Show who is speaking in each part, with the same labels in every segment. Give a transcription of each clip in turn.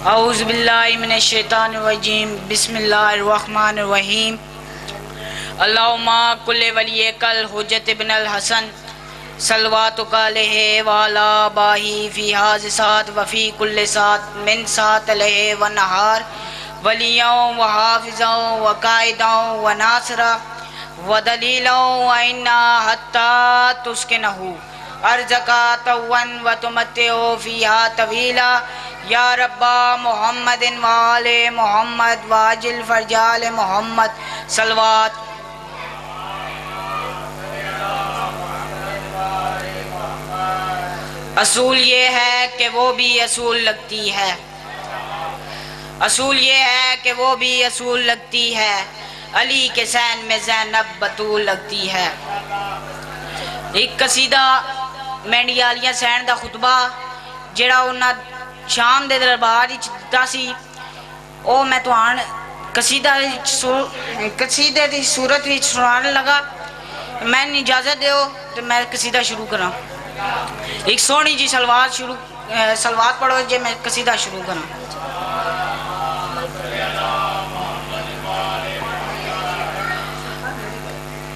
Speaker 1: اعوذ باللہ من الشیطان الرجیم بسم اللہ الرحمن الرحیم اللہم کل ولیک الحجت ابن الحسن صلواتک علیہ وعلا آبائہ فی ہذ ساعت وفی کل ساعت من ساعت علیہ ونہار ولیاں وحافظاں وقائداں وناصرا ودلیلاں وإنا حتی تسکنہ ارزقا توّن وتمتعو فیہا طویلا یا رب محمد وآل محمد واجل فرجال محمد صلوات اصول یہ ہے کہ وہ بھی اصول لگتی ہے، اصول یہ ہے کہ وہ بھی اصول لگتی ہے، علی کے سین میں زینب بطول لگتی ہے۔ ایک قصیدہ مینڈیالیاں سین دا خطبہ جڑا انہاں شام دے دربار وچ دتا سی، او میں توان قصیدے دی صورت وچ سنان لگا۔ میں اجازت دیو تو میں قصیدہ شروع کراں۔ ایک سونی جی سلوات پڑھو جے میں قصیدہ شروع کراں۔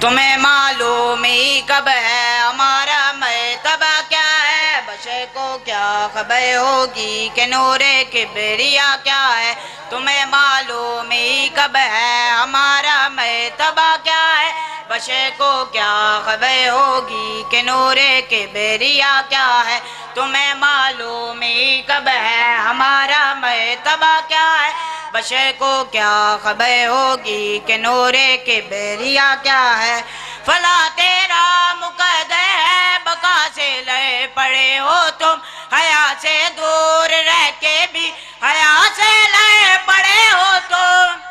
Speaker 1: تمہیں معلوم ہی کب ہے ہمارا مرتبہ کیا ہے، بشر کو کیا خبر ہوگی کہ نور کبریا کیا ہے۔ تمہیں معلوم ہی کب ہے ہمارا مرتبہ کیا ہے، بشر کو کیا خبر ہوگی کہ نور کبریا کیا ہے۔ تمہیں معلوم ہی کب ہے ہمارا مرتبہ کیا ہے، بشر کو کیا خبر ہوگی کہ نور کبریا کیا ہے۔ فلا تیرا مقدر ہے بقا سے لے پڑے ہو تم، حیا سے دور رہ کے بھی حیا سے لے پڑے ہو تم۔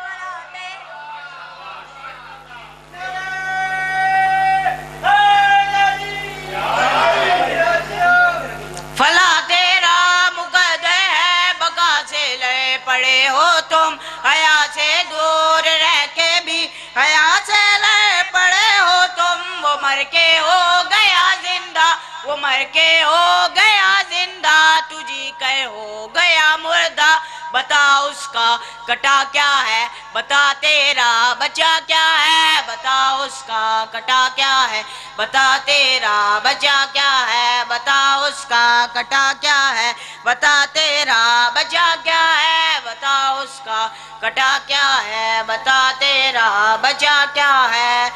Speaker 1: فلا تیرا مقدر ہے بقا سے لے پڑے ہو تم، حیا سے دور رہ کے بھی حیا سے لے پڑے ہو تم۔ وہ مر کے ہو گیا زندہ، وہ مر کے ہو گیا زندہ، تجھی کہ ہو گیا مردہ۔ بتا اس کا کٹا کیا ہے، بتا تیرا بچہ کیا ہے، بتا اس کا کٹا کیا ہے، بتا تیرا بچہ کیا ہے، بتا اس کا کٹا کیا ہے، بتا تیرا بچہ کیا ہے، بتا اس کا کٹا کیا ہے، بتا تیرا بچہ کیا ہے۔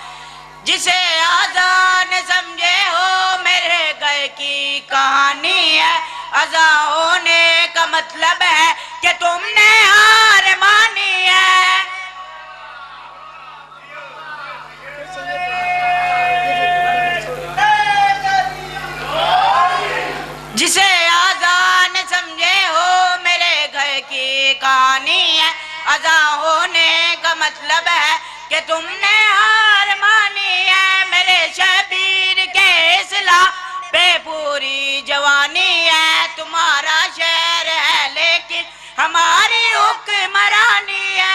Speaker 1: جسے آزان سمجھے ہو میرے گھر کی کہانی ہے، ازاں ہونے کا مطلب ہے کہ تم نے ہار مانی ہے۔ جسے آزان سمجھے ہو میرے گھر کی کہانی ہے، ازاں ہونے کا مطلب ہے کہ تم نے ہار مانی ہے۔ میرے شبیر کے اصلاح پہ پوری جوانی ہے، تمہارا شہر ہے لیکن ہماری حکمرانی ہے۔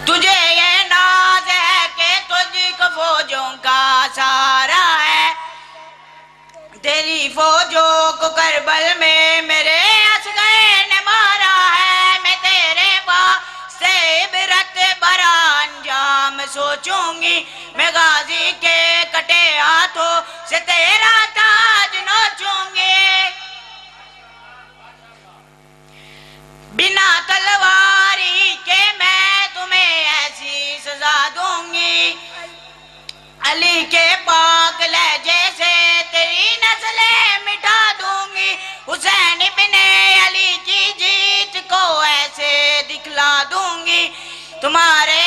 Speaker 1: تجھے یہ ناز ہے کہ تجھ کو فوجوں کا سہارا ہے، تیری فوجوں کو کربل میں میرے اصغر نے مارا ہے۔ میں تیرے واسطے عبرت برا انجام سوچوں گی، میں غازی کے کٹے ہاتھوں سے تیرا تاج نوچوں گی۔ بنا تلواری کے میں تمہیں ایسی سزا دوں گی، علی کے پاک لہجے سے تیری نسلیں مٹا دوں گی۔ حسین ابن علی کی جیت کو ایسے دکھلا دوں گی، تمہارے